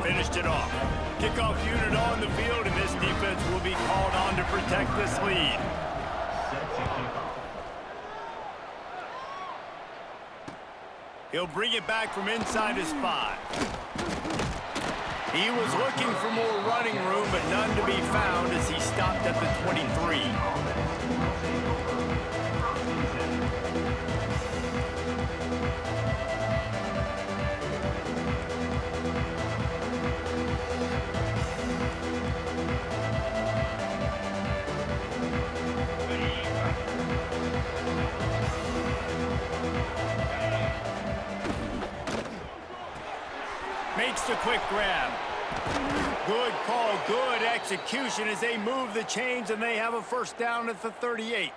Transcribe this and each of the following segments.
finished it off. Kickoff unit on the field, and this defense will be called on to protect this lead. He'll bring it back from inside his 5. He was looking for more running room, but none to be found as he stopped at the 23. Makes the quick grab. Good call, good execution as they move the chains and they have a first down at the 38.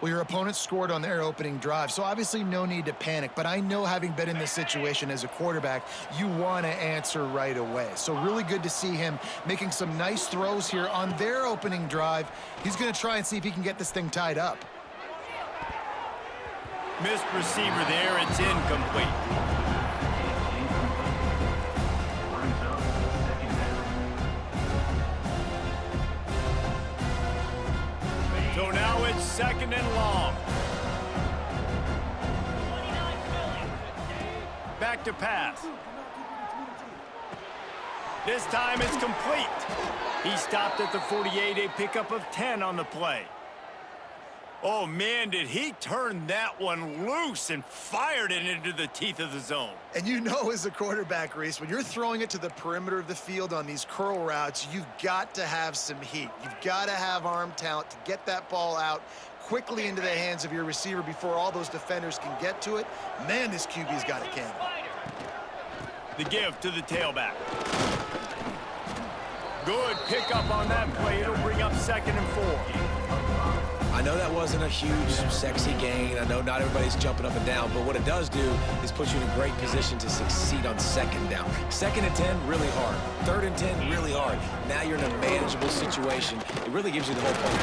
Well, your opponent scored on their opening drive, so obviously no need to panic. But I know, having been in this situation as a quarterback, you want to answer right away. So really good to see him making some nice throws here on their opening drive. He's going to try and see if he can get this thing tied up. Missed receiver there, it's incomplete. So now it's second and long. Back to pass. This time it's complete. He stopped at the 48, a pickup of 10 on the play. Oh, man, did he turn that one loose and fired it into the teeth of the zone. And you know, as a quarterback, Reese, when you're throwing it to the perimeter of the field on these curl routes, you've got to have some heat. You've got to have arm talent to get that ball out quickly into the hands of your receiver before all those defenders can get to it. Man, this QB's got a cannon. The give to the tailback. Good pickup on that play. It'll bring up second and 4. I know that wasn't a huge, sexy gain. I know not everybody's jumping up and down, but what it does do is put you in a great position to succeed on second down. Second and 10, really hard. Third and 10, really hard. Now you're in a manageable situation. It really gives you the whole point.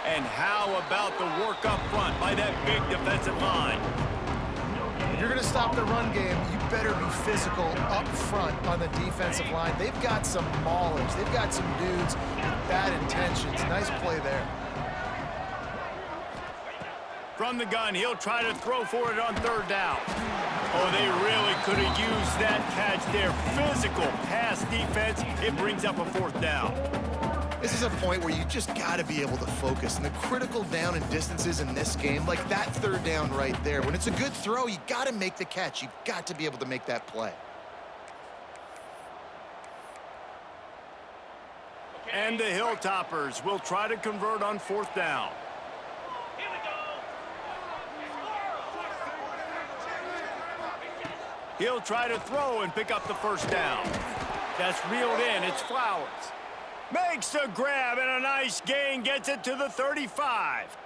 And how about the work up front by that big defensive line? If you're going to stop the run game, you better be physical up front on the defensive line. They've got some maulers. They've got some dudes with bad intentions. Nice play there. From the gun, he'll try to throw for it on third down. Oh, they really could have used that catch there. Physical pass defense. It brings up a fourth down. This is a point where you just got to be able to focus. And the critical down and distances in this game, like that third down right there, when it's a good throw, you got to make the catch. You've got to be able to make that play. And the Hilltoppers will try to convert on fourth down. He'll try to throw and pick up the first down. That's reeled in. It's Flowers. Makes the grab and a nice gain. Gets it to the 35.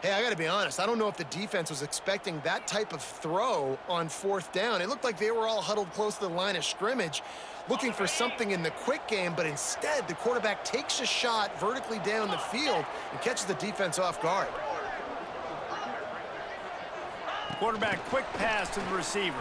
Hey, I got to be honest. I don't know if the defense was expecting that type of throw on fourth down. It looked like they were all huddled close to the line of scrimmage, looking for something in the quick game, but instead the quarterback takes a shot vertically down the field and catches the defense off guard. Quarterback quick pass to the receiver.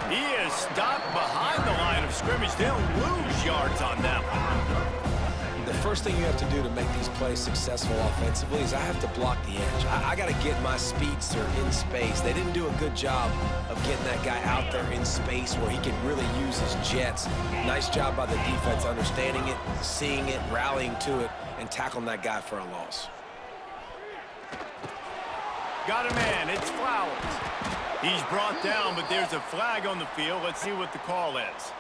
He is stopped behind the line of scrimmage. They'll lose yards on that one. The first thing you have to do to make these plays successful offensively is I have to block the edge. I got to get my speedster in space. They didn't do a good job of getting that guy out there in space where he can really use his jets. Nice job by the defense understanding it, seeing it, rallying to it, and tackling that guy for a loss. Got a man, it's Flowers. He's brought down, but there's a flag on the field. Let's see what the call is.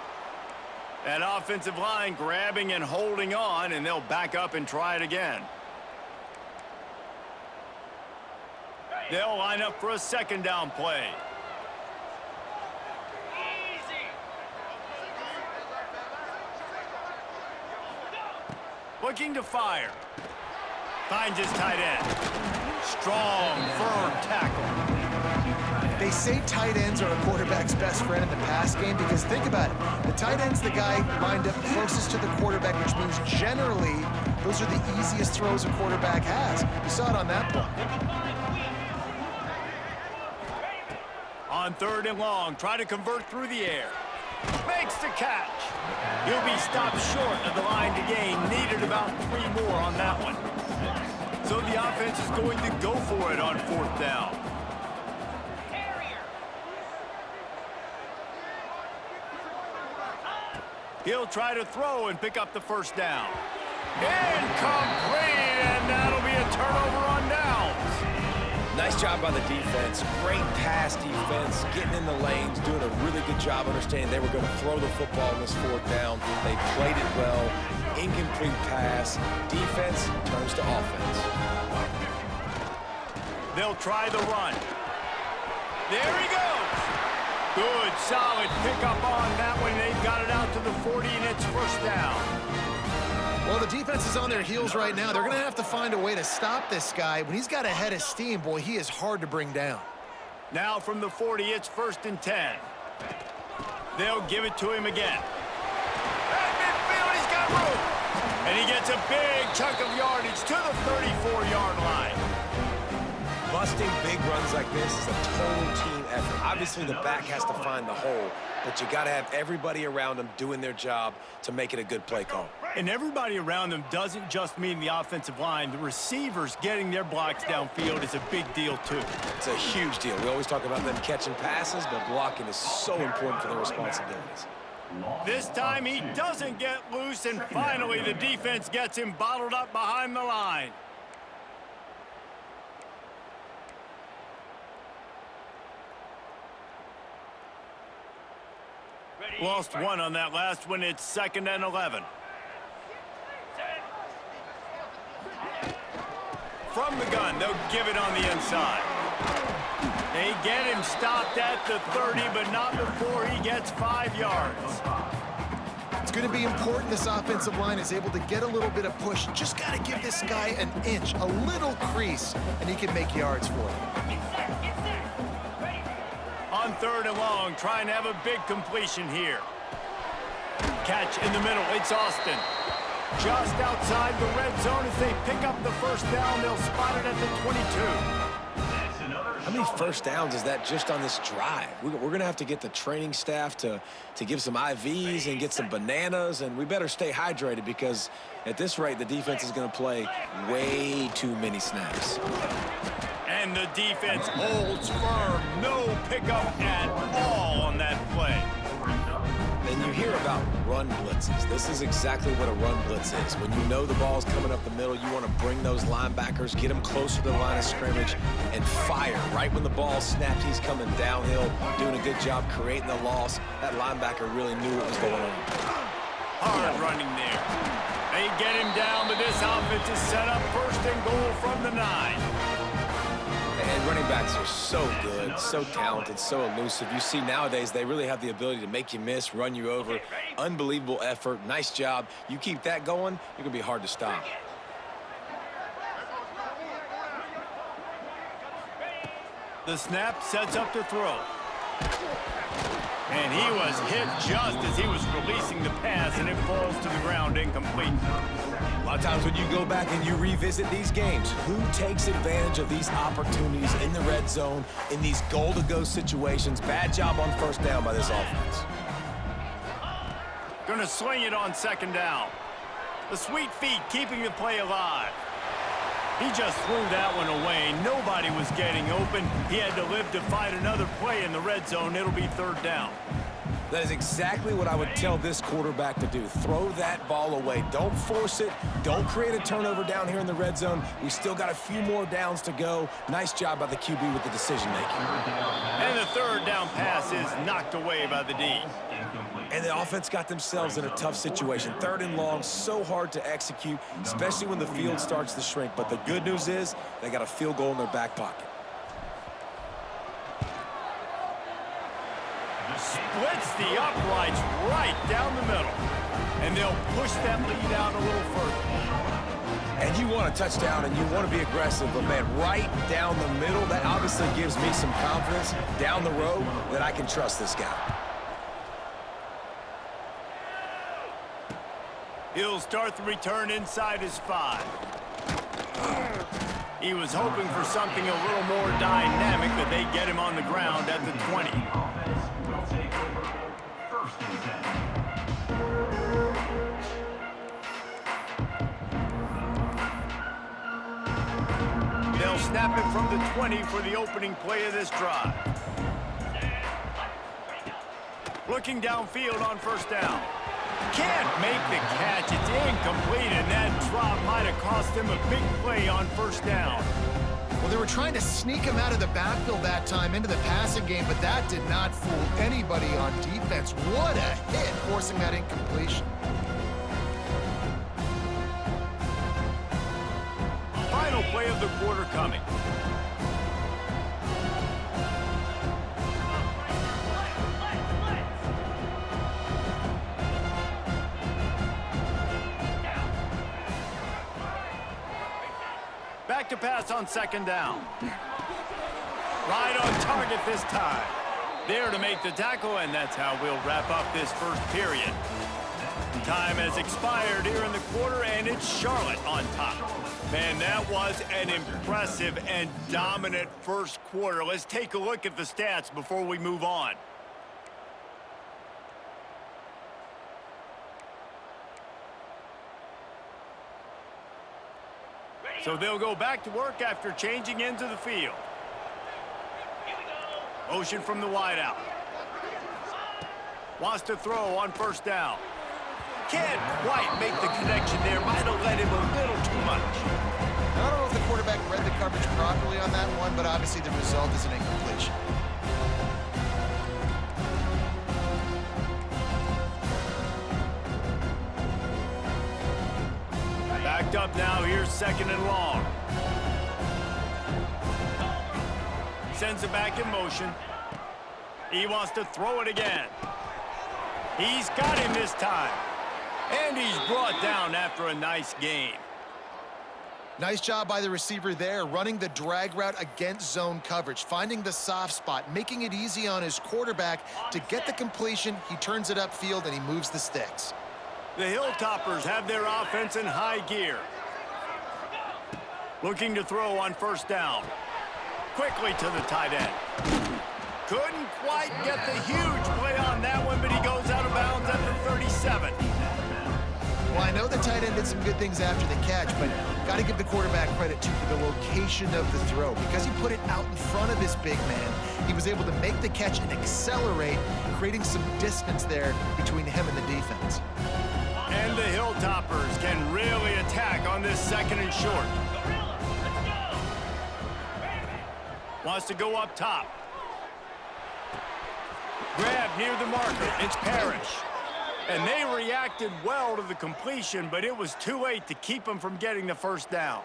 That offensive line grabbing and holding on, and they'll back up and try it again. They'll line up for a second down play. Looking to fire. Finds his tight end. Strong, firm tackle. They say tight ends are a quarterback's best friend in the pass game because think about it. The tight end's the guy lined up closest to the quarterback, which means generally those are the easiest throws a quarterback has. You saw it on that play. On third and long, try to convert through the air. Makes the catch. He'll be stopped short of the line to gain. Needed about 3 more on that one. So the offense is going to go for it on 4th down. He'll try to throw and pick up the 1st down. Incomplete, and that'll be a turnover on downs. Nice job by the defense. Great pass defense, getting in the lanes, doing a really good job understanding they were going to throw the football on this 4th down. They played it well. Incomplete pass. Defense turns to offense. They'll try the run. There he goes. Good, solid pickup on that one. They've got it out to the 40, and it's 1st down. Well, the defense is on their heels right now. They're going to have to find a way to stop this guy. When he's got a head of steam, boy, he is hard to bring down. Now from the 40, it's 1st and 10. They'll give it to him again. At midfield, he's got room. And he gets a big chunk of yardage to the 34-yard line. Busting big runs like this is a total team effort. Obviously, the back has to find the hole, but you got to have everybody around them doing their job to make it a good play call. And everybody around them doesn't just mean the offensive line. The receivers getting their blocks downfield is a big deal, too. It's a huge deal. We always talk about them catching passes, but blocking is so important for their responsibilities. This time he doesn't get loose, and finally the defense gets him bottled up behind the line. Lost 1 on that last one. It's 2nd and 11. From the gun, they'll give it on the inside. They get him stopped at the 30, but not before he gets 5 yards. It's going to be important this offensive line is able to get a little bit of push. Just got to give this guy an inch, a little crease, and he can make yards for it. On 3rd and long, trying to have a big completion here. Catch in the middle, it's Austin. Just outside the red zone as they pick up the 1st down. They'll spot it at the 22. How many 1st downs is that just on this drive? We're going to have to get the training staff to give some IVs and get some bananas, and we better stay hydrated because at this rate, the defense is going to play way too many snaps. And the defense holds firm. No pickup at all on that play. And you hear about run blitzes. This is exactly what a run blitz is. When you know the ball's coming up the middle, you want to bring those linebackers, get them closer to the line of scrimmage, and fire. Right when the ball snapped, he's coming downhill, doing a good job creating the loss. That linebacker really knew what was going on. Hard running there. They get him down, but this offense is set up 1st and goal from the 9. And running backs are so good, so talented, so elusive. You see nowadays they really have the ability to make you miss, run you over. Unbelievable effort. Nice job. You keep that going, you're going to be hard to stop. The snap sets up to throw. And he was hit just as he was releasing the pass, and it falls to the ground incomplete. A lot of times when you go back and you revisit these games, who takes advantage of these opportunities in the red zone, in these goal-to-go situations? Bad job on 1st down by this offense. Gonna sling it on 2nd down. The sweet feet keeping the play alive. He just threw that one away. Nobody was getting open. He had to live to fight another play in the red zone. It'll be 3rd down. That is exactly what I would tell this quarterback to do. Throw that ball away. Don't force it. Don't create a turnover down here in the red zone. We still got a few more downs to go. Nice job by the QB with the decision-making. And the 3rd down pass is knocked away by the D. And the offense got themselves in a tough situation. 3rd and long, so hard to execute, especially when the field starts to shrink. But the good news is they got a field goal in their back pocket. Splits the uprights right down the middle. And they'll push that lead out a little further. And you want a touchdown and you want to be aggressive, but man, right down the middle, that obviously gives me some confidence down the road that I can trust this guy. He'll start the return inside his 5. He was hoping for something a little more dynamic, but they get him on the ground at the 20. snap it from the 20 for the opening play of this drive. Looking downfield on first down. Can't make the catch. It's incomplete, and that drop might have cost him a big play on first down. Well, they were trying to sneak him out of the backfield that time into the passing game, but that did not fool anybody on defense. What a hit, forcing that incompletion. Final play of the quarter coming. Back to pass on second down. Right on target this time. There to make the tackle, and that's how we'll wrap up this first period. Time has expired here in the quarter, and it's Charlotte on top. Man, that was an impressive and dominant first quarter. Let's take a look at the stats before we move on. So they'll go back to work after changing into the field. Motion from the wideout. Wants to throw on first down. Can't quite make the connection there. Might have let him a little too much. I don't know if the quarterback read the coverage properly on that one, but obviously the result is an incompletion. Backed up now, here's second and long. Sends it back in motion. He wants to throw it again. He's got him this time. And he's brought down after a nice gain. Nice job by the receiver there, running the drag route against zone coverage, finding the soft spot, making it easy on his quarterback to get the completion. He turns it upfield and he moves the sticks. The Hilltoppers have their offense in high gear. Looking to throw on first down. Quickly to the tight end. Couldn't quite get the huge play on that one, but he goes out of bounds at the 37. Well, I know the tight end did some good things after the catch, but got to give the quarterback credit, too, for the location of the throw. Because he put it out in front of his big man, he was able to make the catch and accelerate, creating some distance there between him and the defense. And the Hilltoppers can really attack on this second and short. Wants to go up top. Grab near the marker. It's Parrish. And they reacted well to the completion, but it was too late to keep him from getting the first down.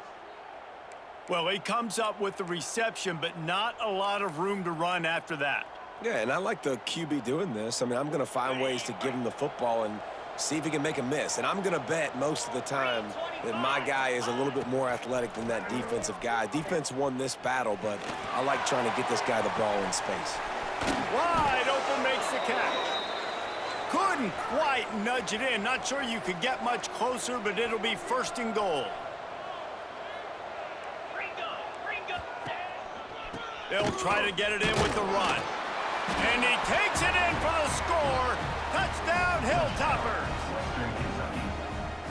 Well, he comes up with the reception, but not a lot of room to run after that. Yeah, and I like the QB doing this. I mean, I'm going to find ways to give him the football and see if he can make a miss. And I'm going to bet most of the time that my guy is a little bit more athletic than that defensive guy. Defense won this battle, but I like trying to get this guy the ball in space. Wide open makes the catch. Couldn't quite nudge it in. Not sure you could get much closer, but it'll be first and goal. They'll try to get it in with the run. And he takes it in for the score. Touchdown, Hilltoppers.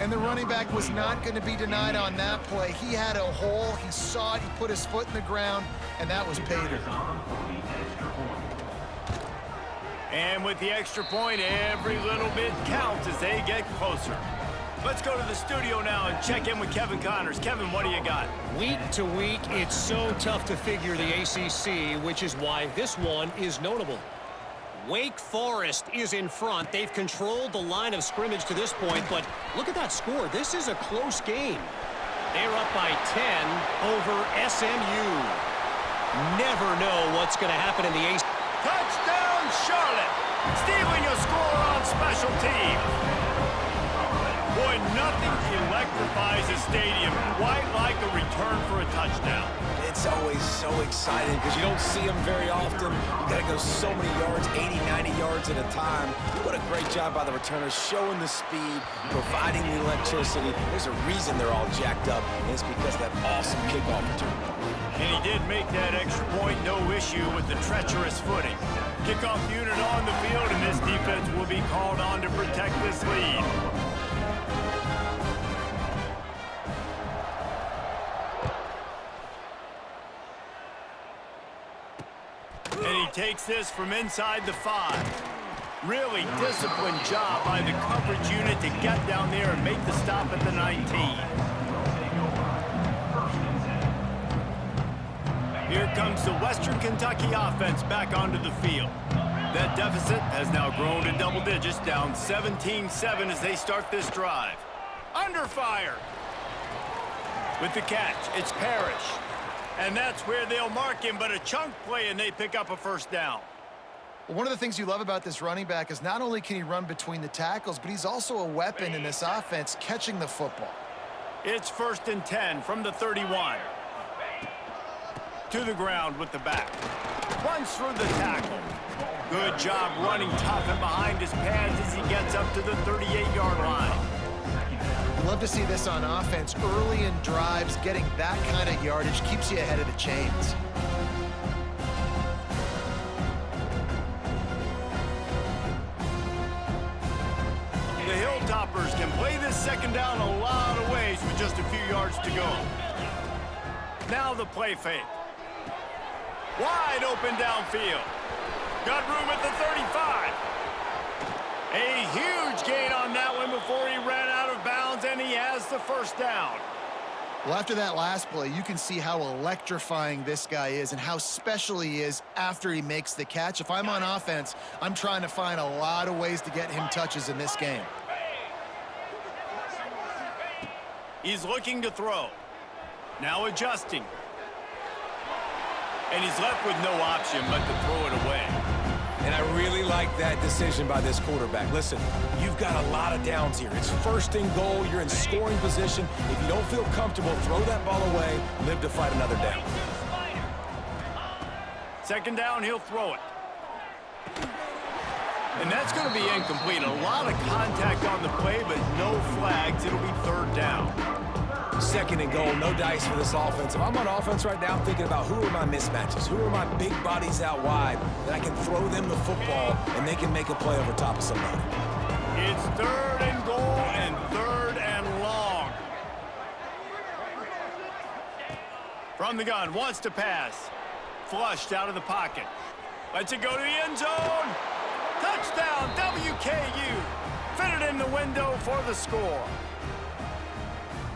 And the running back was not going to be denied on that play. He had a hole. He saw it. He put his foot in the ground, and that was pay dirt. And with the extra point, every little bit counts as they get closer. Let's go to the studio now and check in with Kevin Connors. Kevin, what do you got? Week to week, it's so tough to figure the ACC, which is why this one is notable. Wake Forest is in front. They've controlled the line of scrimmage to this point, but look at that score. This is a close game. They're up by 10 over SMU. Never know what's going to happen in the ACC. Touchdown, Charlotte! Stealing a score on special teams. Boy, nothing electrifies a stadium quite like a return for a touchdown. It's always so exciting because you don't see them very often. You got to go so many yards, 80, 90 yards at a time. What a great job by the returners, showing the speed, providing the electricity. There's a reason they're all jacked up, and it's because of that awesome kickoff return. And he did make that extra point, no issue with the treacherous footing. Kickoff unit on the field, and this defense will be called on to protect this lead. takes this from inside the 5. Really disciplined job by the coverage unit to get down there and make the stop at the 19. Here comes the Western Kentucky offense back onto the field. That deficit has now grown to double digits, down 17-7 as they start this drive. Under fire. With the catch, it's Parrish. And that's where they'll mark him, but a chunk play and they pick up a first down. One of the things you love about this running back is not only can he run between the tackles, but he's also a weapon in this offense catching the football. It's 1st and 10 from the 31. To the ground with the back. Runs through the tackle. Good job running tough and behind his pads as he gets up to the 38-yard line. Love to see this on offense. Early in drives, getting that kind of yardage keeps you ahead of the chains. The Hilltoppers can play this second down a lot of ways with just a few yards to go. Now the play fake. Wide open downfield. Got room at the 35. A huge gain on that one before he ran out of bounds, and he has the first down. Well, after that last play, you can see how electrifying this guy is and how special he is after he makes the catch. If I'm on offense, I'm trying to find a lot of ways to get him touches in this game. He's looking to throw. Now adjusting. And he's left with no option but to throw it away. And I really like that decision by this quarterback. Listen, you've got a lot of downs here. It's 1st and goal. You're in scoring position. If you don't feel comfortable, throw that ball away. Live to fight another down. 2nd down, he'll throw it. And that's going to be incomplete. A lot of contact on the play, but no flags. It'll be 3rd down. 2nd and goal, no dice for this offense. If I'm on offense right now, I'm thinking about who are my mismatches, who are my big bodies out wide that I can throw them the football and they can make a play over top of somebody. It's 3rd and goal and 3rd and long. From the gun, wants to pass. Flushed out of the pocket. Lets it go to the end zone. Touchdown, WKU. Fitted in the window for the score.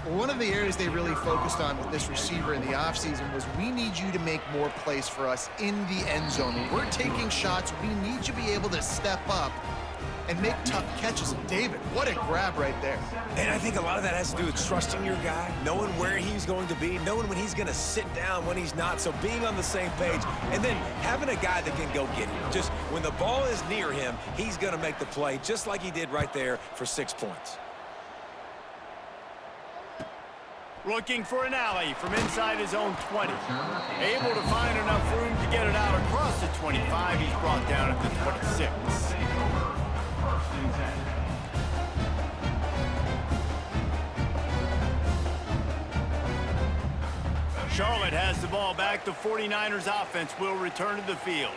One of the areas they really focused on with this receiver in the offseason was we need you to make more plays for us in the end zone. When we're taking shots, we need you to be able to step up and make tough catches. And David, what a grab right there. And I think a lot of that has to do with trusting your guy, knowing where he's going to be, knowing when he's going to sit down, when he's not, so being on the same page, and then having a guy that can go get him. Just when the ball is near him, he's going to make the play, just like he did right there for 6 points. Looking for an alley from inside his own 20. Able to find enough room to get it out across the 25. He's brought down at the 26. Charlotte has the ball back. The 49ers offense will return to the field.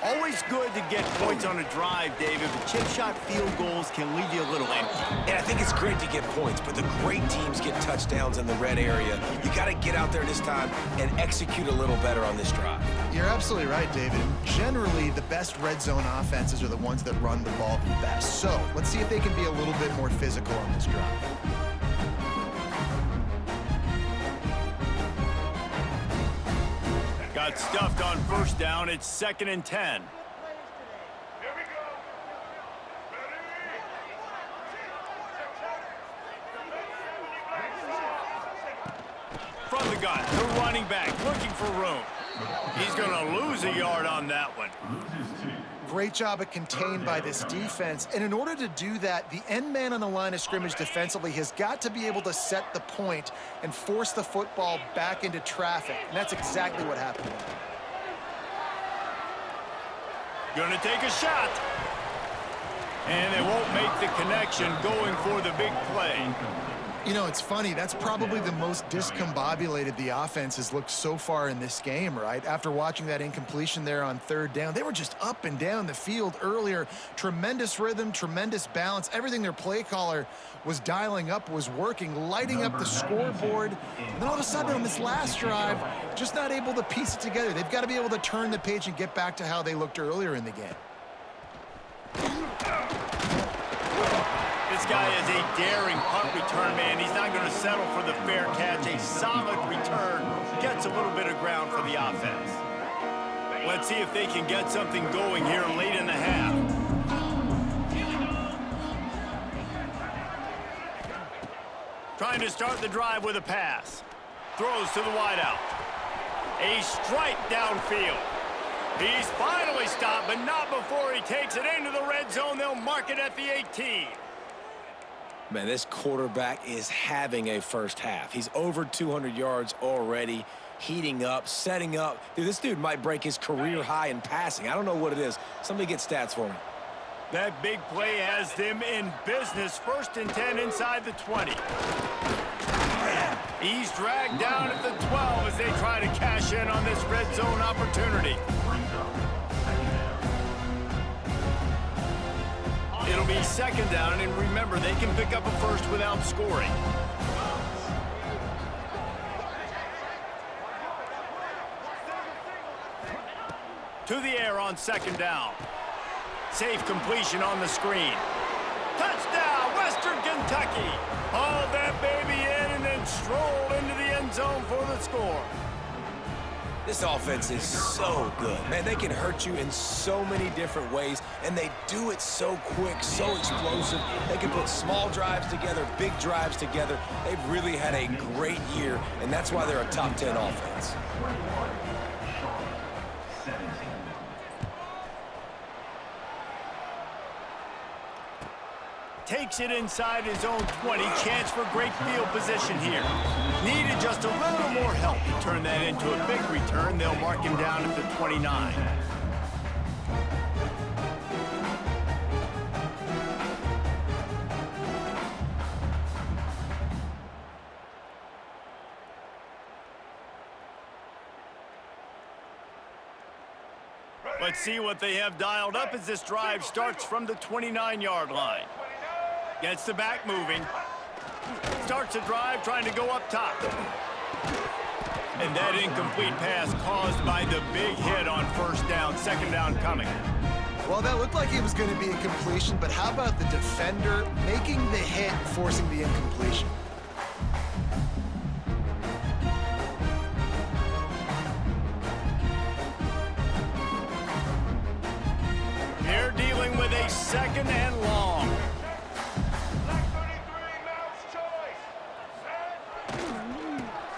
Always good to get points on a drive, David, but chip shot field goals can leave you a little empty. And I think it's great to get points, but the great teams get touchdowns in the red area. You got to get out there this time and execute a little better on this drive. You're absolutely right, David. Generally, the best red zone offenses are the ones that run the ball the best. So let's see if they can be a little bit more physical on this drive. Got stuffed on 1st down. It's 2nd and 10. From the gun, the running back looking for room. He's going to lose a yard on that one. Great job of contained by this defense. And in order to do that, the end man on the line of scrimmage defensively has got to be able to set the point and force the football back into traffic. And that's exactly what happened. Gonna take a shot. And they won't make the connection going for the big play. You know, it's funny. That's probably the most discombobulated the offense has looked so far in this game, right? After watching that incompletion there on third down, they were just up and down the field earlier. Tremendous rhythm, tremendous balance. Everything their play caller was dialing up was working, lighting up the scoreboard. And then all of a sudden on this last drive, just not able to piece it together. They've got to be able to turn the page and get back to how they looked earlier in the game. This guy is a daring punt return man. He's not going to settle for the fair catch. A solid return gets a little bit of ground for the offense. Let's see if they can get something going here late in the half. Trying to start the drive with a pass. Throws to the wideout. A strike downfield. He's finally stopped, but not before he takes it into the red zone. They'll mark it at the 18. Man, this quarterback is having a first half. He's over 200 yards already, heating up, setting up. Dude, this dude might break his career high in passing. I don't know what it is. Somebody get stats for me. That big play has them in business. 1st and 10 inside the 20. He's dragged down at the 12 as they try to cash in on this red zone opportunity. It'll be 2nd down, and remember, they can pick up a first without scoring. To the air on 2nd down. Safe completion on the screen. Touchdown, Western Kentucky. Hauled that baby in and then strolled into the end zone for the score. This offense is so good. Man, they can hurt you in so many different ways, and they do it so quick, so explosive. They can put small drives together, big drives together. They've really had a great year, and that's why they're a top 10 offense. Takes it inside his own 20. Chance for great field position here. Needed just a little more help to turn that into a big return. They'll mark him down at the 29. Let's see what they have dialed up as this drive starts from the 29-yard line. Gets the back moving. Starts a drive trying to go up top. And that incomplete pass caused by the big hit on 1st down, 2nd down coming. Well, that looked like it was going to be a completion, but how about the defender making the hit and forcing the incompletion? They're dealing with a 2nd and long.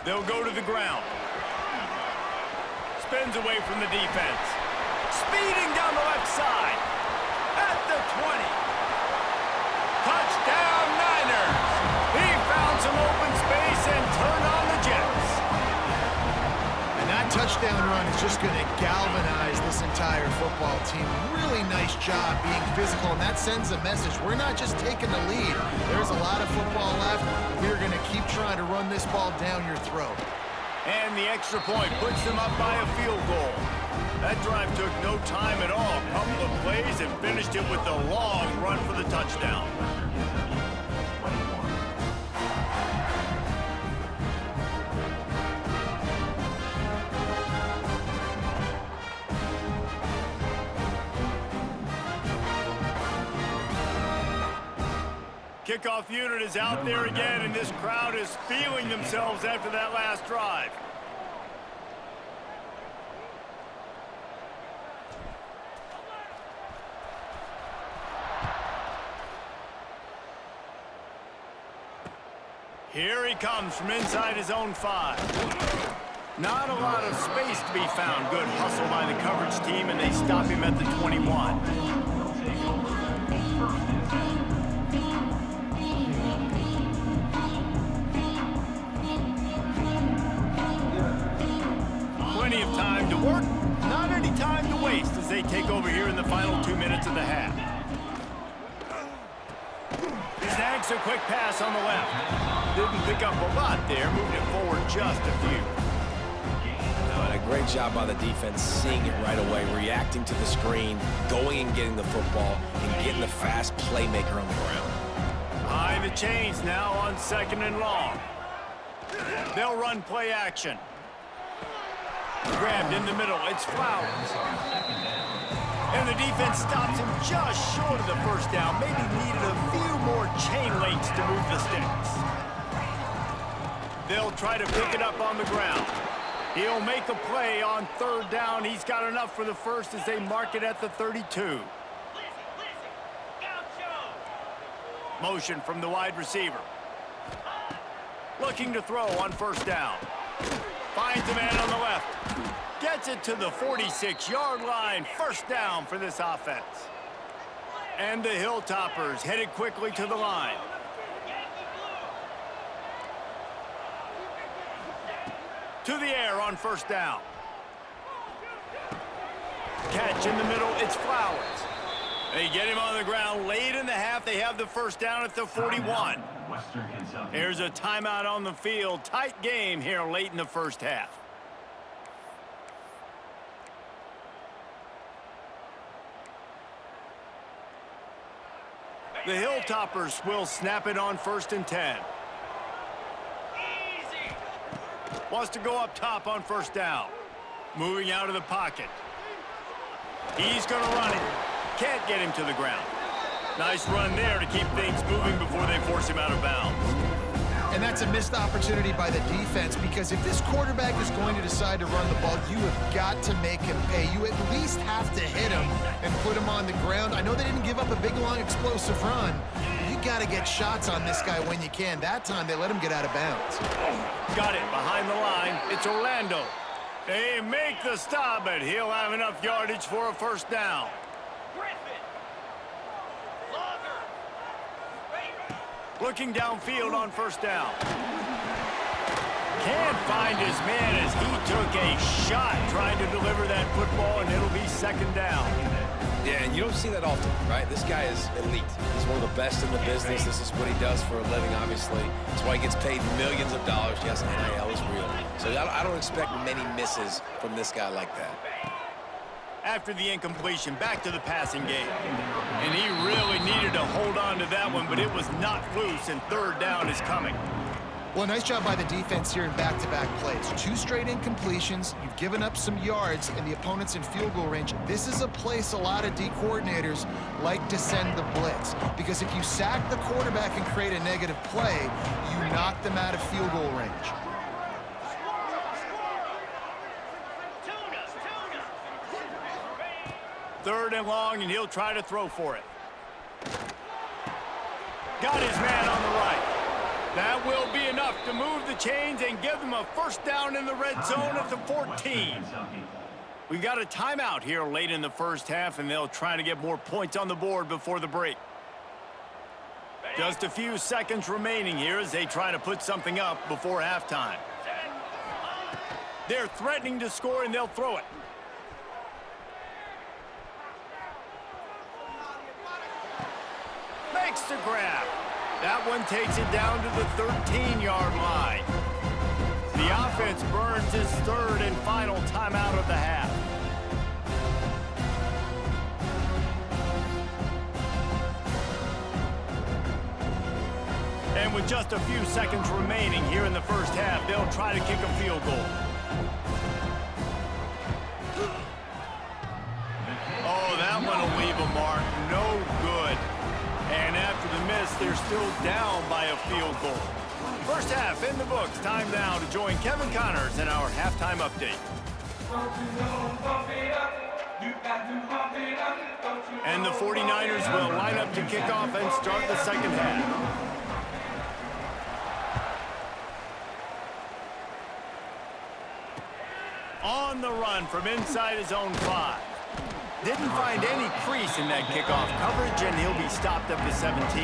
They'll go to the ground. Spins away from the defense. Speeding down the left side. At the 20. Touchdown, Niners. He found some open space and turned on the Jets. And that touchdown run is just going to galvanize this entire football team. Really nice job being physical, and that sends a message. We're not just taking the lead. There's a lot of football left. We're going to keep trying to run this ball down your throat. And the extra point puts them up by a field goal. That drive took no time at all. A couple of plays and finished it with a long run for the touchdown. Kickoff unit is out there again, and this crowd is feeling themselves after that last drive. Here he comes from inside his own 5. Not a lot of space to be found. Good hustle by the coverage team, and they stop him at the 21. Plenty of time to work, not any time to waste as they take over here in the final 2 minutes of the half. Snag Makes a quick pass on the left. Didn't pick up a lot there, moved it forward just a few. And a great job by the defense seeing it right away, reacting to the screen, going and getting the football, and getting the fast playmaker on the ground. Behind the chains now on 2nd and long. They'll run play action. Grabbed in the middle. It's Flowers. And the defense stops him just short of the first down. Maybe needed a few more chain links to move the sticks. They'll try to pick it up on the ground. He'll make a play on 3rd down. He's got enough for the first as they mark it at the 32. Motion from the wide receiver. Looking to throw on 1st down. Finds a man on the left. Gets it to the 46-yard line. 1st down for this offense. And the Hilltoppers headed quickly to the line. To the air on 1st down. Catch in the middle. It's Flowers. They get him on the ground late in the half. They have the 1st down at the 41. Here's a timeout on the field. Tight game here late in the 1st half. The Hilltoppers will snap it on 1st and 10. Wants to go up top on 1st down. Moving out of the pocket. He's going to run it. Can't get him to the ground. Nice run there to keep things moving before they force him out of bounds. And that's a missed opportunity by the defense, because if this quarterback is going to decide to run the ball, you have got to make him pay. You at least have to hit him and put him on the ground. I know they didn't give up a big, long, explosive run. You got to get shots on this guy when you can. That time, they let him get out of bounds. Got it behind the line. It's Orlando. They make the stop, but he'll have enough yardage for a 1st down. Looking downfield on 1st down. Can't find his man as he took a shot trying to deliver that football, and it'll be 2nd down. Yeah, and you don't see that often, right? This guy is elite. He's one of the best in the business. This is what he does for a living, obviously. That's why he gets paid millions of dollars. Yes, NIL is real. So I don't expect many misses from this guy like that. After the incompletion, back to the passing game. And he really needed to hold on to that one, but it was not loose, and 3rd down is coming. Well, nice job by the defense here in back-to-back plays. 2 straight incompletions. You've given up some yards, and the opponent's in field goal range. This is a place a lot of D coordinators like to send the blitz, because if you sack the quarterback and create a negative play, you knock them out of field goal range. Third and long, and he'll try to throw for it. Got his man on the right. That will be enough to move the chains and give them a 1st down in the red zone at the 14. We've got a timeout here late in the 1st half, and they'll try to get more points on the board before the break. Just a few seconds remaining here as they try to put something up before halftime. They're threatening to score, and they'll throw it. Makes the grab. That one takes it down to the 13-yard line. The offense burns his 3rd and final timeout of the half. And with just a few seconds remaining here in the 1st half, they'll try to kick a field goal. Oh, that one will leave a mark. No good. And after the miss, they're still down by a field goal. 1st half in the books. Time now to join Kevin Connors in our halftime update. And the 49ers will line up to kick off and start the 2nd half. On the run from inside his own 5. Didn't find any crease in that kickoff coverage, and he'll be stopped up to 17.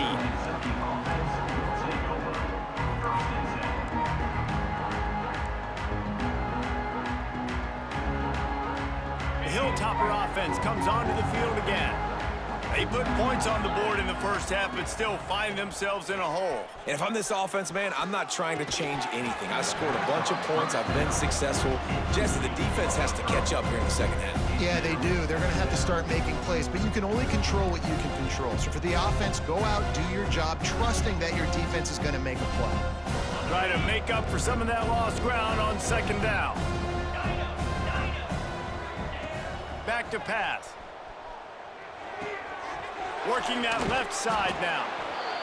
The Hilltopper offense comes onto the field again. They put points on the board in the first half, but still find themselves in a hole. And if I'm this offense, man, I'm not trying to change anything. I scored a bunch of points. I've been successful. Jesse, the defense has to catch up here in the second half. Yeah, they do. They're going to have to start making plays, but you can only control what you can control. So for the offense, go out, do your job, trusting that your defense is going to make a play. Try to make up for some of that lost ground on second down. Back to pass. Working that left side now.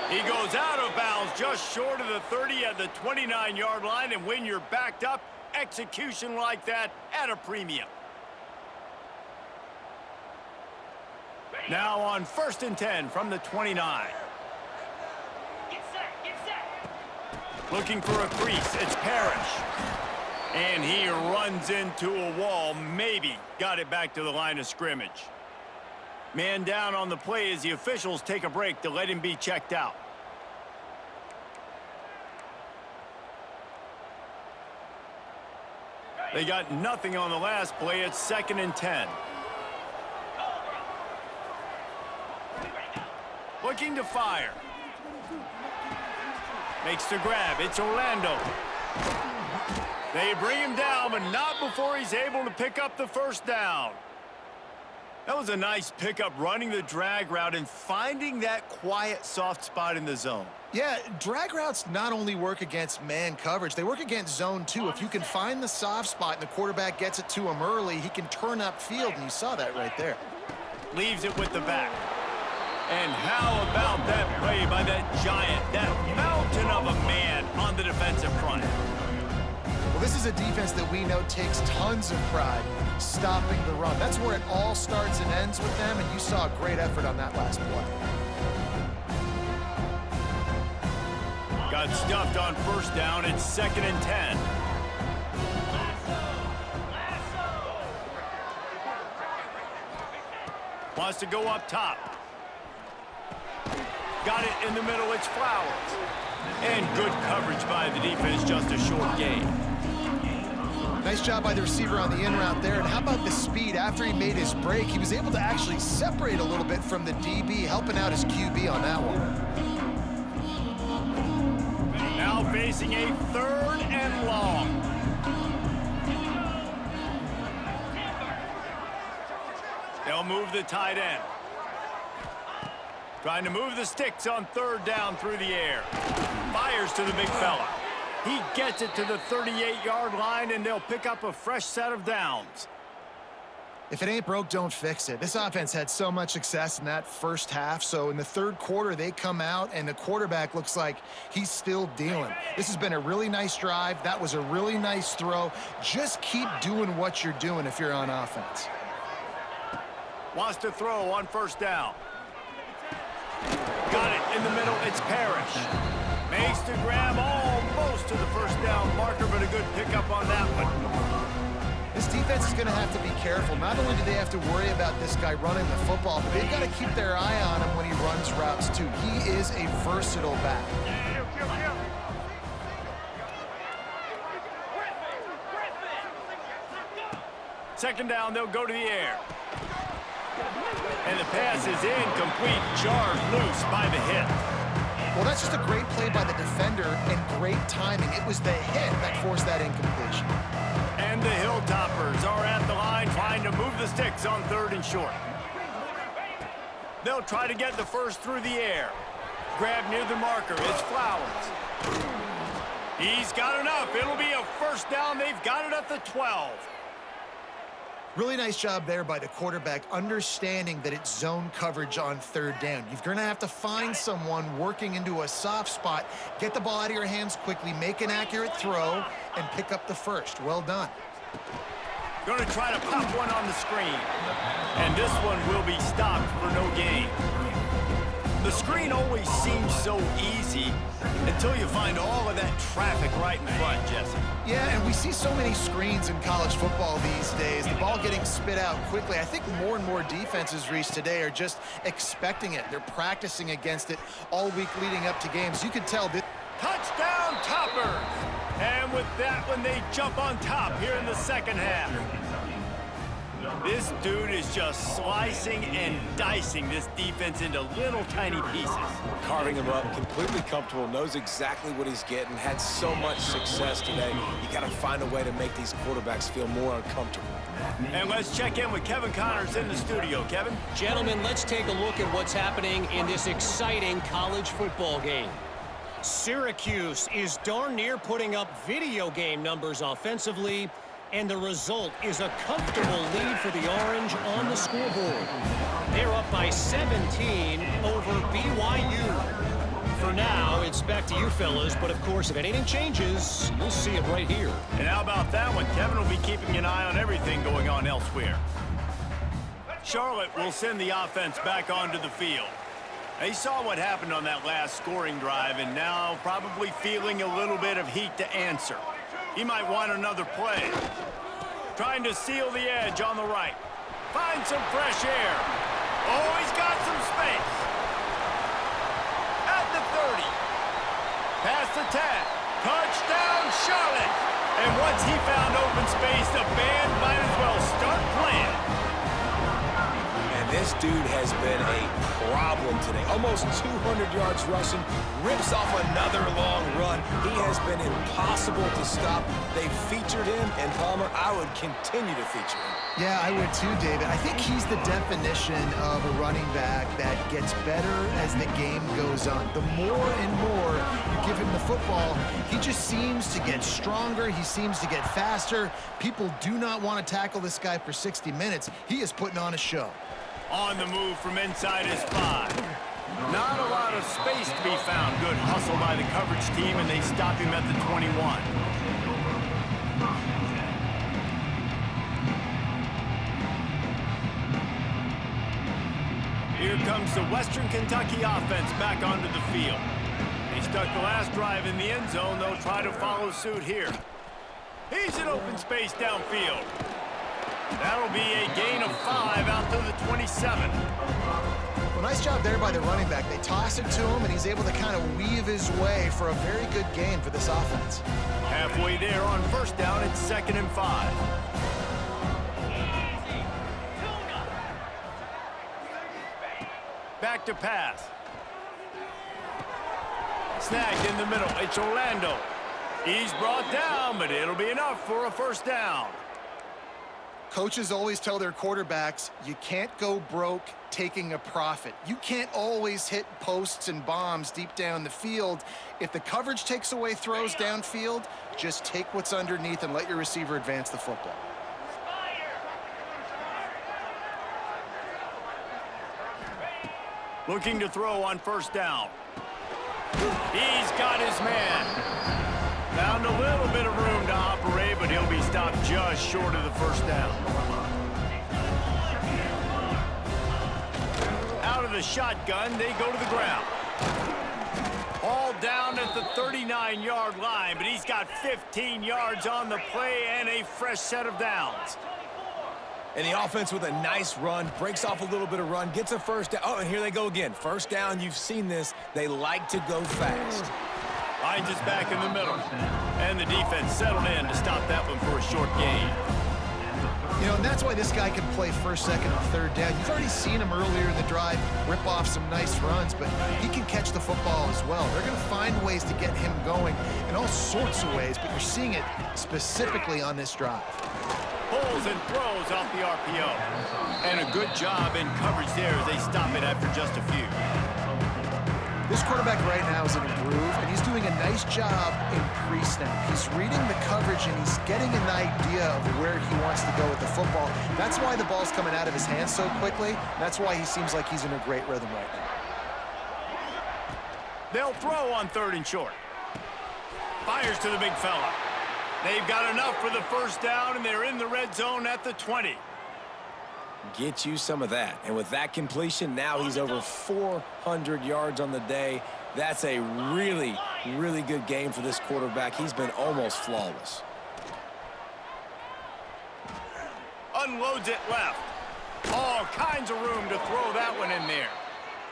He goes out of bounds just short of the 30 at the 29-yard line, and when you're backed up, execution like that at a premium. Now on 1st and 10 from the 29. Looking for a crease, it's Parrish. And he runs into a wall, maybe got it back to the line of scrimmage. Man down on the play as the officials take a break to let him be checked out. They got nothing on the last play. It's 2nd and 10. Looking to fire. Makes the grab. It's Orlando. They bring him down, but not before he's able to pick up the first down. That was a nice pickup, running the drag route and finding that quiet, soft spot in the zone. Yeah, drag routes not only work against man coverage, they work against zone too. If you can find the soft spot and the quarterback gets it to him early, he can turn upfield, and you saw that right there. Leaves it with the back. And how about that play by that giant, that mountain of a man on the defensive front? Well, this is a defense that we know takes tons of pride stopping the run. That's where it all starts and ends with them, and you saw a great effort on that last play. Got stuffed on 1st down. It's 2nd and 10. Wants to go up top. Got it in the middle. It's Flowers. And good coverage by the defense, just a short gain. Nice job by the receiver on the in route there. And how about the speed? After he made his break, he was able to actually separate a little bit from the DB, helping out his QB on that one. Now facing a 3rd and long. They'll move the tight end. Trying to move the sticks on 3rd down through the air. Fires to the big fella. He gets it to the 38-yard line, and they'll pick up a fresh set of downs. If it ain't broke, don't fix it. This offense had so much success in that first half, so in the 3rd quarter, they come out, and the quarterback looks like he's still dealing. This has been a really nice drive. That was a really nice throw. Just keep doing what you're doing if you're on offense. Wants to throw on 1st down. Got it in the middle. It's Parrish. Makes the grab almost to the 1st down marker, but a good pickup on that one. This defense is going to have to be careful. Not only do they have to worry about this guy running the football, but they've got to keep their eye on him when he runs routes too. He is a versatile back. 2nd down, they'll go to the air. And the pass is incomplete, jarred loose by the hit. Well, that's just a great play by the defender and great timing. It was the hit that forced that incompletion. And the Hilltoppers are at the line trying to move the sticks on 3rd and short. They'll try to get the first through the air. Grab near the marker. It's Flowers. He's got enough. It'll be a 1st down. They've got it at the 12. Really nice job there by the quarterback, understanding that it's zone coverage on 3rd down. You're going to have to find someone working into a soft spot, get the ball out of your hands quickly, make an accurate throw, and pick up the first. Well done. Going to try to pop one on the screen. And this one will be stopped for no gain. The screen always seems so easy until you find all of that traffic right in front, Jesse. Yeah, and we see so many screens in college football these days. The ball getting spit out quickly. I think more and more defenses, Reese, today are just expecting it. They're practicing against it all week leading up to games. You could tell this. Touchdown, Toppers! And with that one, they jump on top here in the 2nd half. This dude is just slicing and dicing this defense into little tiny pieces. Carving him up, completely comfortable, knows exactly what he's getting, had so much success today. You got to find a way to make these quarterbacks feel more uncomfortable. And let's check in with Kevin Connors in the studio. Kevin? Gentlemen, let's take a look at what's happening in this exciting college football game. Syracuse is darn near putting up video game numbers offensively, and the result is a comfortable lead for the Orange on the scoreboard. They're up by 17 over BYU. For now, it's back to you fellas, but of course, if anything changes, you'll see it right here. And how about that one? Kevin will be keeping an eye on everything going on elsewhere. Charlotte will send the offense back onto the field. They saw what happened on that last scoring drive, and now probably feeling a little bit of heat to answer. He might want another play. Trying to seal the edge on the right. Find some fresh air. Oh, he's got some space. At the 30. Past the 10. Touchdown, Charlotte. And once he found open space, the band might as well start playing. And this dude has been a problem today. Almost 200 yards rushing, rips off another long run. He has been impossible to stop. They featured him, and Palmer, I would continue to feature him. Yeah, I would too, David. I think he's the definition of a running back that gets better as the game goes on. The more and more you give him the football, he just seems to get stronger. He seems to get faster. People do not want to tackle this guy for 60 minutes. He is putting on a show. On the move from inside his 5. Not a lot of space to be found. Good hustle by the coverage team, and they stop him at the 21. Here comes the Western Kentucky offense back onto the field. They stuck the last drive in the end zone. They'll try to follow suit here. He's in open space downfield. That'll be a gain of 5 out to the 27. Well, nice job there by the running back. They toss it to him, and he's able to kind of weave his way for a very good gain for this offense. Halfway there on first down, it's 2nd and 5. Back to pass. Snagged in the middle. It's Orlando. He's brought down, but it'll be enough for a first down. Coaches always tell their quarterbacks, you can't go broke taking a profit. You can't always hit posts and bombs deep down the field. If the coverage takes away throws downfield, just take what's underneath and let your receiver advance the football. Looking to throw on first down. He's got his man. Found a little bit of room to operate, but he'll be stopped just short of the first down. Out of the shotgun, they go to the ground. All down at the 39-yard line, but he's got 15 yards on the play and a fresh set of downs. And the offense with a nice run, breaks off a little bit of run, gets a first down. Oh, and here they go again. First down, you've seen this. They like to go fast. Finds us back in the middle. And the defense settled in to stop that one for a short gain. You know, and that's why this guy can play first, second, and third down. You've already seen him earlier in the drive rip off some nice runs, but he can catch the football as well. They're going to find ways to get him going in all sorts of ways, but you're seeing it specifically on this drive. Pulls and throws off the RPO. And a good job in coverage there as they stop it after just a few. This quarterback right now is in a groove, and he's doing a nice job in pre-snap. He's reading the coverage, and he's getting an idea of where he wants to go with the football. That's why the ball's coming out of his hands so quickly. That's why he seems like he's in a great rhythm right now. They'll throw on 3rd and short. Fires to the big fella. They've got enough for the first down, and they're in the red zone at the 20. Get you some of that. And with that completion, now he's over 400 yards on the day. That's a really, really good game for this quarterback. He's been almost flawless. Unloads it left. All kinds of room to throw that one in there.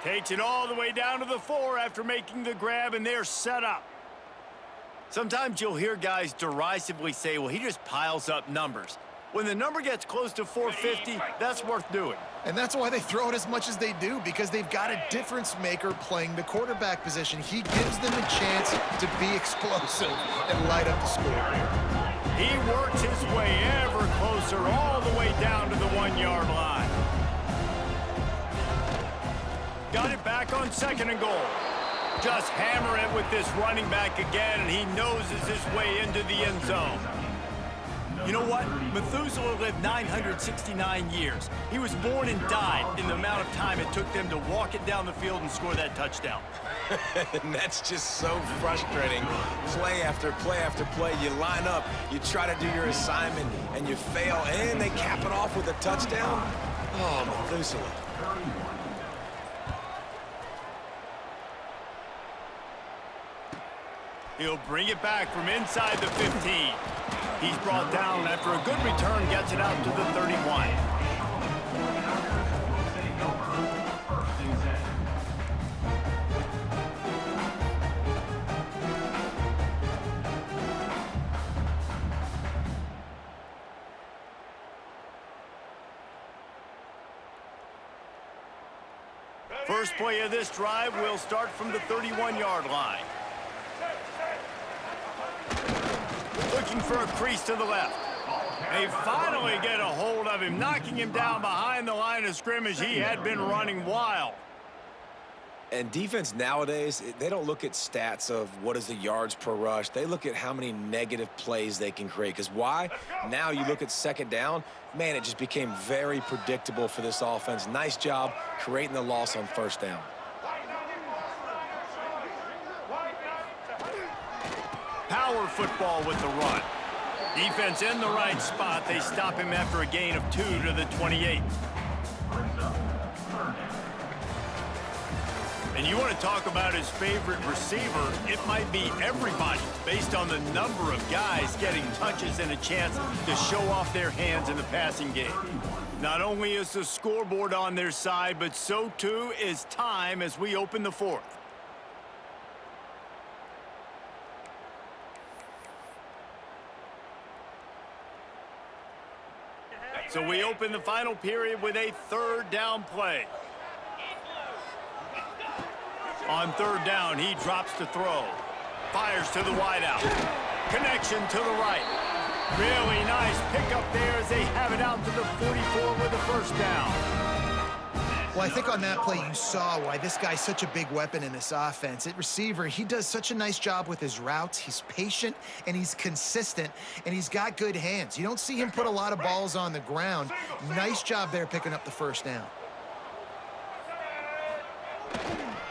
Takes it all the way down to the 4 after making the grab, and they're set up. Sometimes you'll hear guys derisively say, well, he just piles up numbers. When the number gets close to 450, that's worth doing. And that's why they throw it as much as they do, because they've got a difference maker playing the quarterback position. He gives them a chance to be explosive and light up the score. He works his way ever closer, all the way down to the 1-yard line. Got it back on 2nd and goal. Just hammer it with this running back again, and he noses his way into the end zone. You know what? Methuselah lived 969 years. He was born and died in the amount of time it took them to walk it down the field and score that touchdown. And that's just so frustrating. Play after play after play. You line up, you try to do your assignment, and you fail, and they cap it off with a touchdown. Oh, Methuselah. He'll bring it back from inside the 15. He's brought down after a good return, gets it out to the 31. First play of this drive will start from the 31-yard line. Looking for a crease to the left. They finally get a hold of him, knocking him down behind the line of scrimmage. He had been running wild. And defense nowadays, they don't look at stats of what is the yards per rush. They look at how many negative plays they can create. Because why? Now you look at 2nd down, man, it just became very predictable for this offense. Nice job creating the loss on 1st down. Power football with the run. Defense in the right spot. They stop him after a gain of 2 to the 28. And you want to talk about his favorite receiver, it might be everybody, based on the number of guys getting touches and a chance to show off their hands in the passing game. Not only is the scoreboard on their side, but so too is time as we open the 4th. So we open the final period with a 3rd down play. On 3rd down, he drops to throw. Fires to the wideout. Connection to the right. Really nice pickup there as they have it out to the 44 with the 1st down. Well, I think on that play you saw why this guy's such a big weapon in this offense. At receiver, he does such a nice job with his routes. He's patient, and he's consistent, and he's got good hands. You don't see him put a lot of balls on the ground. Nice job there picking up the 1st down.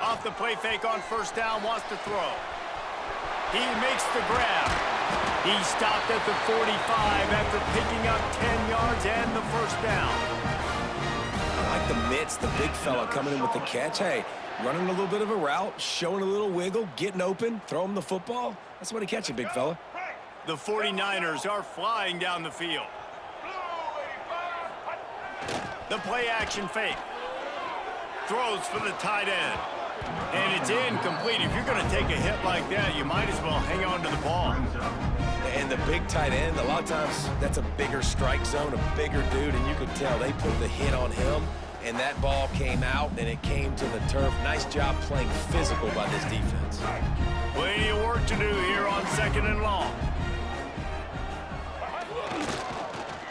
Off the play fake on 1st down, wants to throw. He makes the grab. He stopped at the 45 after picking up 10 yards and the 1st down. I like the mitts, the big fella coming in with the catch. Hey, running a little bit of a route, showing a little wiggle, getting open, throw him the football. That's what he catch it, big fella. The 49ers are flying down the field. The play action fake. Throws for the tight end. And it's incomplete. If you're going to take a hit like that, you might as well hang on to the ball. And the big tight end, a lot of times that's a bigger strike zone, a bigger dude, and you could tell they put the hit on him, and that ball came out, and it came to the turf. Nice job playing physical by this defense. Plenty of work to do here on 2nd and long.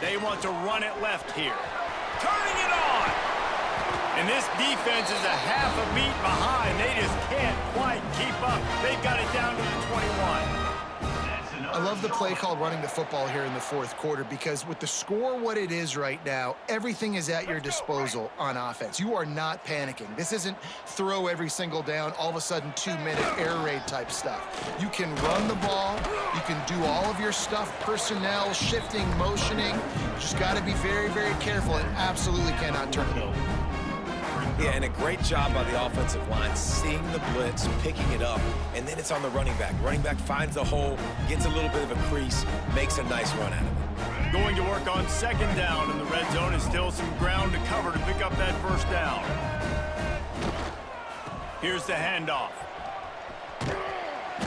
They want to run it left here. Turning it on! And this defense is a half a beat behind. They just can't quite keep up. They've got it down to the 21. I love the play called running the football here in the 4th quarter, because with the score what it is right now, everything is at your disposal on offense. You are not panicking. This isn't throw every single down, all of a sudden 2-minute air raid type stuff. You can run the ball. You can do all of your stuff, personnel, shifting, motioning. You just got to be very, very careful and absolutely cannot turn it over. Yeah, and a great job by the offensive line, seeing the blitz, picking it up, and then it's on the running back. Running back finds the hole, gets a little bit of a crease, makes a nice run out of it. Going to work on 2nd down, and the red zone is still some ground to cover to pick up that 1st down. Here's the handoff.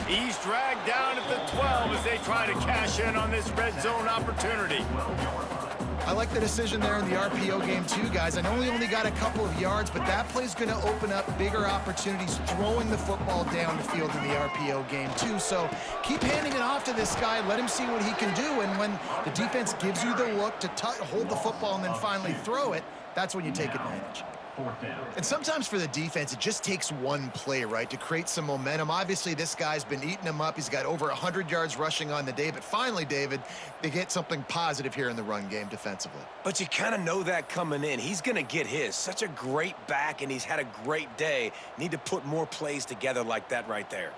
He's dragged down at the 12 as they try to cash in on this red zone opportunity. I like the decision there in the RPO game too, guys. I know he only got a couple of yards, but that play's going to open up bigger opportunities throwing the football down the field in the RPO game too. So keep handing it off to this guy. Let him see what he can do. And when the defense gives you the look to hold the football and then finally throw it, that's when you take advantage. And sometimes for the defense, it just takes one play, right, to create some momentum. Obviously, this guy's been eating him up. He's got over 100 yards rushing on the day. But finally, David, they get something positive here in the run game defensively. But you kind of know that coming in. He's going to get his. Such a great back, and he's had a great day. Need to put more plays together like that right there.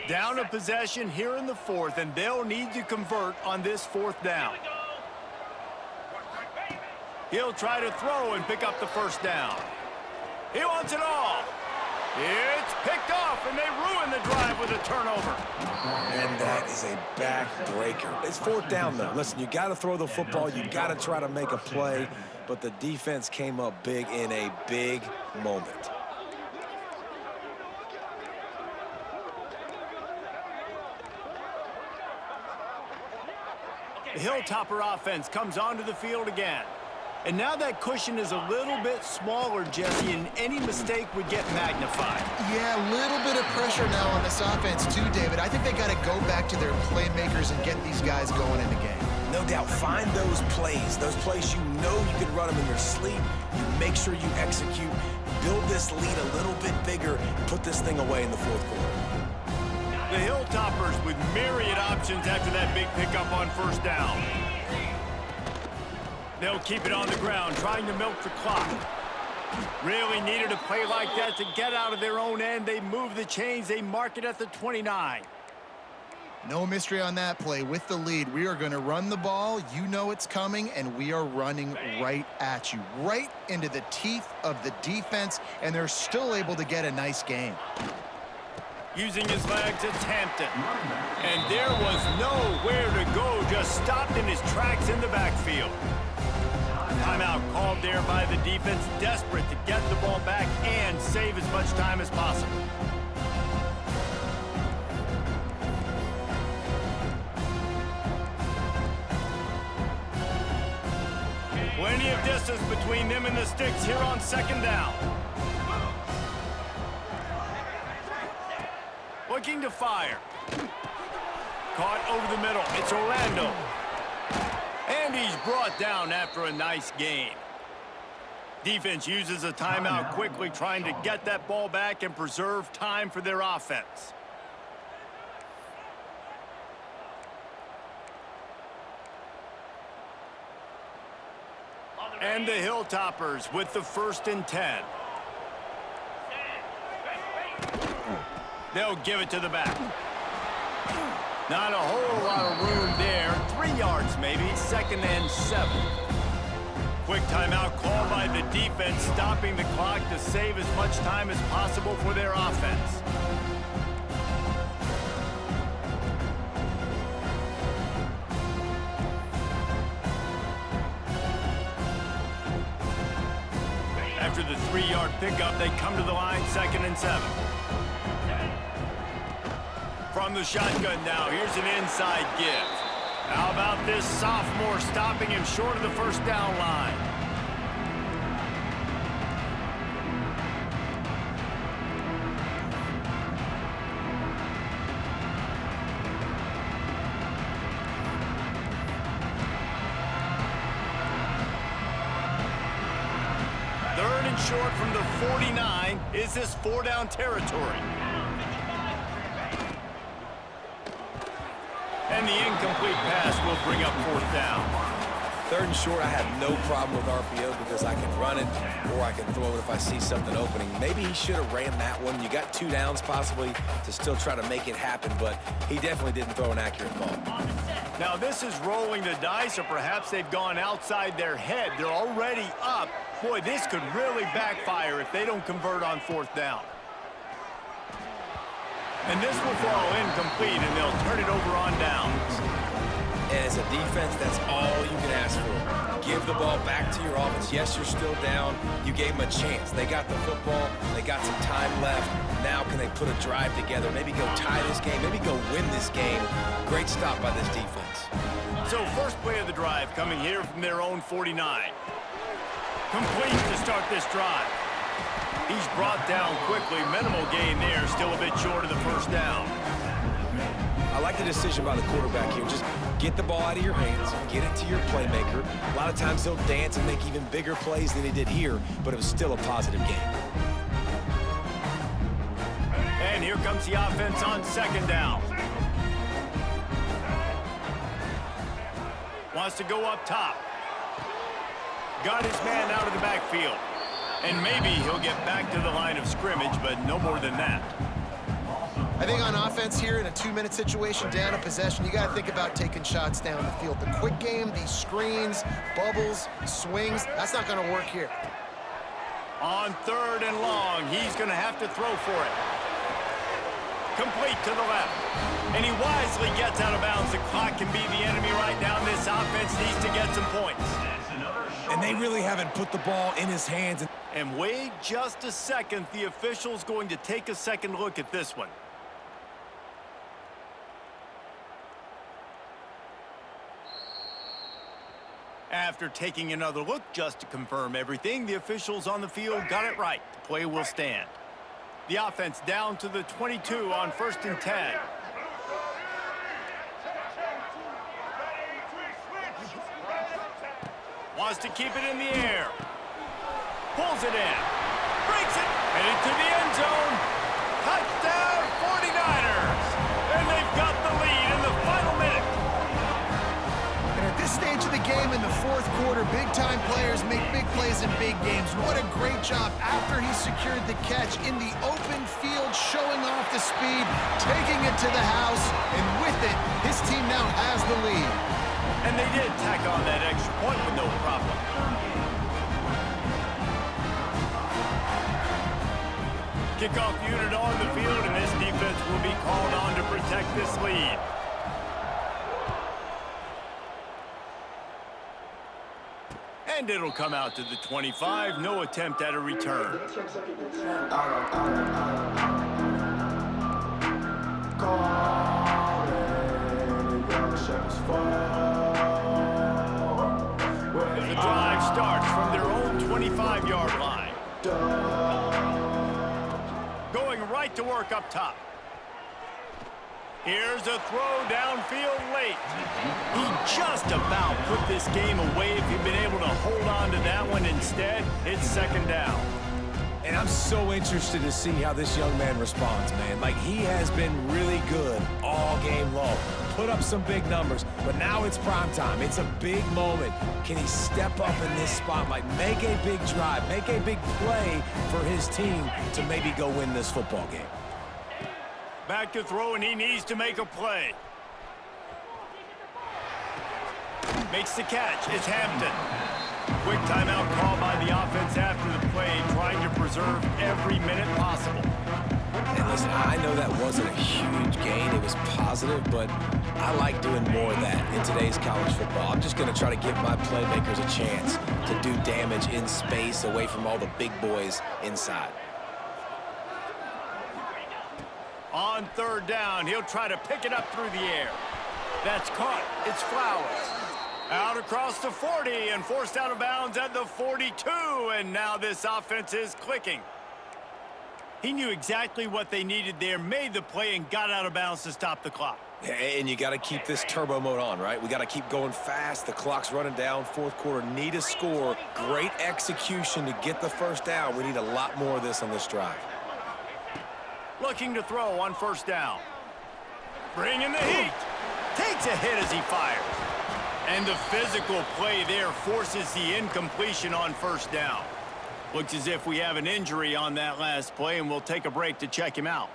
Down a possession here in the fourth, and they'll need to convert on this fourth down. He'll try to throw and pick up the first down. He wants it all. It's picked off, and they ruin the drive with a turnover. And that is a backbreaker. It's fourth down, though. Listen, you got to throw the football. You got to try to make a play. But the defense came up big in a big moment. The Hilltopper offense comes onto the field again. And now that cushion is a little bit smaller, Jesse, and any mistake would get magnified. Yeah, a little bit of pressure now on this offense too, David. I think they got to go back to their playmakers and get these guys going in the game. No doubt, find those plays you know you can run them in your sleep. You make sure you execute, build this lead a little bit bigger, put this thing away in the fourth quarter. The Hilltoppers with myriad options after that big pickup on first down. They'll keep it on the ground, trying to milk the clock. Really needed a play like that to get out of their own end. They move the chains. They mark it at the 29. No mystery on that play. With the lead, we are going to run the ball. You know it's coming, and we are running right at you, right into the teeth of the defense, and they're still able to get a nice gain. Using his legs, it's Hampton. And there was nowhere to go, just stopped in his tracks in the backfield. Timeout called there by the defense, desperate to get the ball back and save as much time as possible. Plenty of distance between them and the sticks here on second down. Looking to fire. Caught over the middle. It's Orlando. And he's brought down after a nice gain. Defense uses a timeout quickly, trying to get that ball back and preserve time for their offense. And the Hilltoppers with the 1st and 10. They'll give it to the back. Not a whole lot of room there. 3 yards maybe, 2nd and 7. Quick timeout called by the defense, stopping the clock to save as much time as possible for their offense. After the 3-yard pickup, they come to the line, 2nd and 7. From the shotgun now, here's an inside give. How about this sophomore stopping him short of the first down line? Third and short from the 49. Is this 4-down territory? And the incomplete pass will bring up 4th down. 3rd and short, I have no problem with RPO because I can run it or I can throw it if I see something opening. Maybe he should have ran that one. You got 2 downs possibly to still try to make it happen, but he definitely didn't throw an accurate ball. Now this is rolling the dice, or perhaps they've gone outside their head. They're already up. Boy, this could really backfire if they don't convert on 4th down. And this will fall incomplete, and they'll turn it over on downs. And as a defense, that's all you can ask for. Give the ball back to your offense. Yes, you're still down. You gave them a chance. They got the football. They got some time left. Now can they put a drive together? Maybe go tie this game. Maybe go win this game. Great stop by this defense. So first play of the drive coming here from their own 49. Complete to start this drive. He's brought down quickly. Minimal gain there. Still a bit short of the first down. I like the decision by the quarterback here. Just get the ball out of your hands, get it to your playmaker. A lot of times he'll dance and make even bigger plays than he did here, but it was still a positive game. And here comes the offense on second down. Wants to go up top. Got his man out of the backfield. And maybe he'll get back to the line of scrimmage, but no more than that. I think on offense here in a 2-minute situation, down a possession, you got to think about taking shots down the field. The quick game, these screens, bubbles, swings, that's not going to work here. On third and long, he's going to have to throw for it. Complete to the left. And he wisely gets out of bounds. The clock can be the enemy right now. This offense needs to get some points. And they really haven't put the ball in his hands. And wait just a second. The official's going to take a second look at this one. After taking another look just to confirm everything, the officials on the field got it right. The play will stand. The offense down to the 22 on 1st and 10. Wants to keep it in the air. Pulls it in. Breaks it. Headed to the end zone. Touchdown 49ers. And they've got the lead in the final minute. And at this stage of the game in the fourth quarter, big-time players make big plays in big games. What a great job after he secured the catch in the open field, showing off the speed, taking it to the house, and with it, his team now has the lead. And they did tack on that extra point with no problem. Kickoff unit on the field, and this defense will be called on to protect this lead. And it'll come out to the 25. No attempt at a return. The drive starts from their own 25-yard line. Going right to work up top. Here's a throw downfield late. He just about put this game away if he'd been able to hold on to that one. Instead, it's second down. And I'm so interested to see how this young man responds, man. Like, he has been really good all game long. Put up some big numbers, but now it's prime time. It's a big moment. Can he step up in this spotlight, make a big drive, make a big play for his team to maybe go win this football game? Back to throw, and he needs to make a play. Makes the catch. It's Hampton. Quick timeout call by the offense after the play, trying to preserve every minute possible. And listen, I know that wasn't a huge gain. It was positive, but I like doing more of that in today's college football. I'm just going to try to give my playmakers a chance to do damage in space away from all the big boys inside. On third down, he'll try to pick it up through the air. That's caught. It's Flowers. Out across the 40 and forced out of bounds at the 42. And now this offense is clicking. He knew exactly what they needed there, made the play, and got out of bounds to stop the clock. And you got to keep this turbo mode on, right? We got to keep going fast. The clock's running down. Fourth quarter, need a score. Great execution to get the first down. We need a lot more of this on this drive. Looking to throw on first down. Bringing the heat. Takes a hit as he fires. And the physical play there forces the incompletion on first down. Looks as if we have an injury on that last play, and we'll take a break to check him out.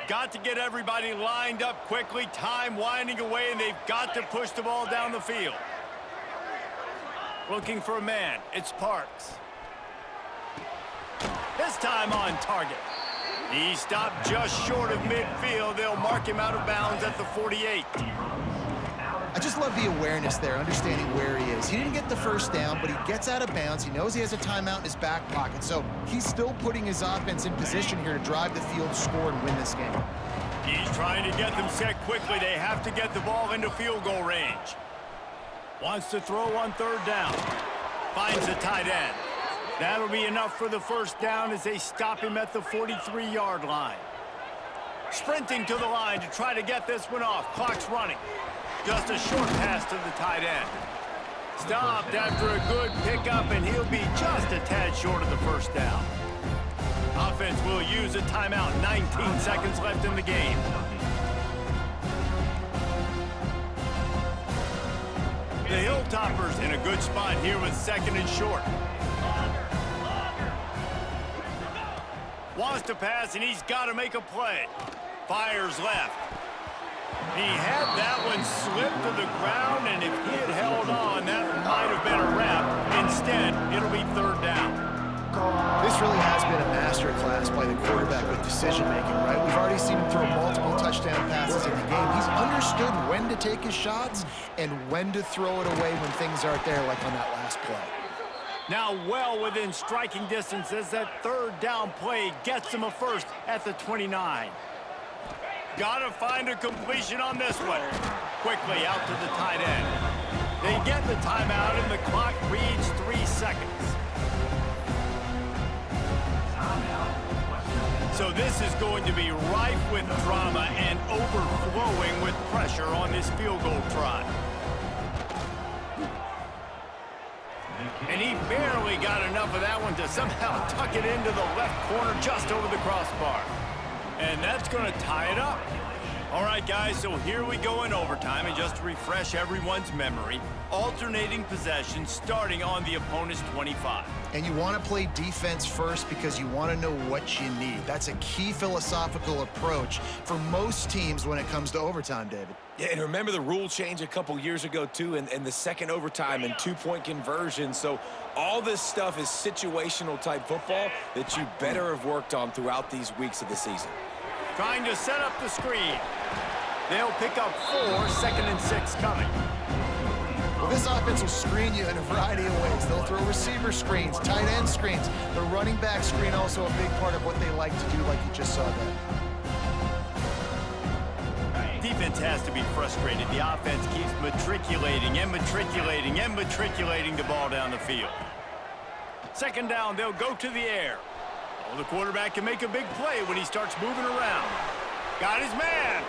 Got to get everybody lined up quickly. Time winding away, and they've got to push the ball down the field. Looking for a man. It's Parks. This time on target. He stopped just short of midfield. They'll mark him out of bounds at the 48. I just love the awareness there, understanding where he is. He didn't get the first down, but he gets out of bounds. He knows he has a timeout in his back pocket, so he's still putting his offense in position here to drive the field, score, and win this game. He's trying to get them set quickly. They have to get the ball into field goal range. Wants to throw on third down. Finds a tight end. That'll be enough for the first down as they stop him at the 43-yard line. Sprinting to the line to try to get this one off. Clock's running. Just a short pass to the tight end. Stopped after a good pickup, and he'll be just a tad short of the first down. Offense will use a timeout. 19 seconds left in the game. The Hilltoppers in a good spot here with second and short. Wants to pass, and he's got to make a play. Fires left. He had that one slip to the ground, and if he had held on, that might have been a wrap. Instead, it'll be third down. This really has been a master class by the quarterback with decision-making, right? We've already seen him throw multiple touchdown passes in the game. He's understood when to take his shots and when to throw it away when things aren't there, like on that last play. Now well within striking distance as that third down play gets him a first at the 29. Gotta find a completion on this one. Quickly out to the tight end. They get the timeout and the clock reads 3 seconds. So this is going to be rife with drama and overflowing with pressure on this field goal try. And he barely got enough of that one to somehow tuck it into the left corner just over the crossbar. And that's going to tie it up. All right, guys, so here we go in overtime. And just to refresh everyone's memory, alternating possession starting on the opponent's 25. And you want to play defense first because you want to know what you need. That's a key philosophical approach for most teams when it comes to overtime, David. Yeah, and remember the rule change a couple years ago, too, and the second overtime and two-point conversion. So all this stuff is situational type football that you better have worked on throughout these weeks of the season. Trying to set up the screen. They'll pick up 4, second and 6 coming. Well, this offense will screen you in a variety of ways. They'll throw receiver screens, tight end screens. The running back screen also a big part of what they like to do, like you just saw there. Defense has to be frustrated. The offense keeps matriculating and matriculating and matriculating the ball down the field. Second down, they'll go to the air. Well, the quarterback can make a big play when he starts moving around. Got his man.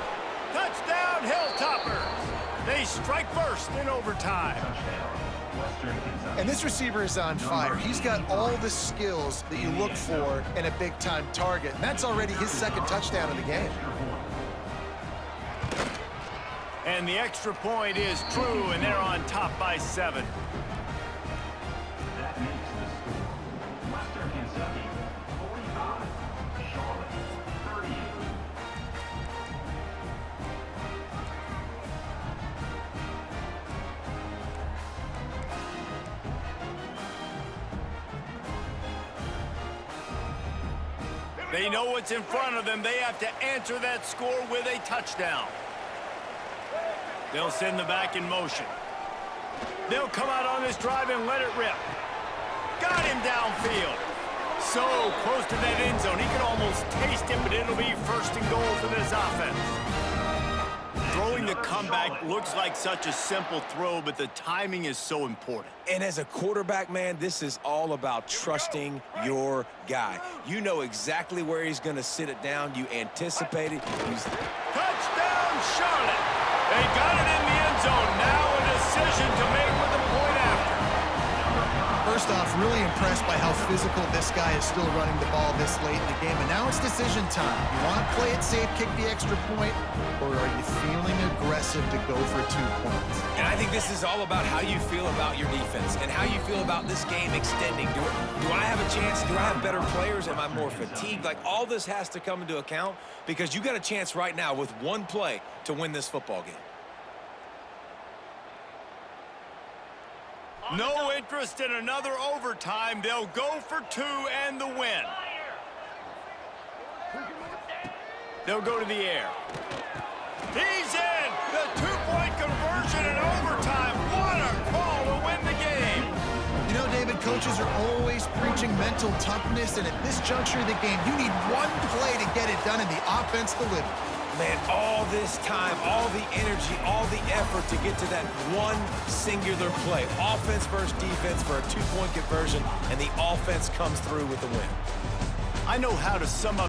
Touchdown, Hilltoppers. They strike first in overtime. And this receiver is on fire. He's got all the skills that you look for in a big-time target. And that's already his second touchdown of the game. And the extra point is true, and they're on top by 7. That makes the score Western Kentucky 45, Charlotte 38. They know what's in front of them. They have to answer that score with a touchdown. They'll send the back in motion. They'll come out on this drive and let it rip. Got him downfield. So close to that end zone. He could almost taste it, but it'll be first and goal for this offense. Throwing the comeback looks like such a simple throw, but the timing is so important. And as a quarterback, man, this is all about trusting your guy. You know exactly where he's going to sit it down. You anticipate it. Touchdown, Charlotte. They got it in the end zone. Now a decision to make with the point after. First off, really impressed by how physical this guy is still running the ball this late in the game. And now it's decision time. You want to play it safe, kick the extra point, or are you feeling aggressive to go for 2 points? And I think this is all about how you feel about your defense and how you feel about this game extending. Do I have a chance? Do I have better players? Am I more fatigued? Like, all this has to come into account because you got a chance right now with one play to win this football game. No interest in another overtime. They'll go for 2 and the win. They'll go to the air. He's in! The 2-point conversion in overtime. What a call to win the game. You know, David, coaches are always preaching mental toughness, and at this juncture of the game, you need one play to get it done, and the offense delivered. Man, all this time, all the energy, all the effort to get to that one singular play. Offense versus defense for a 2-point conversion, and the offense comes through with the win. I know how to sum up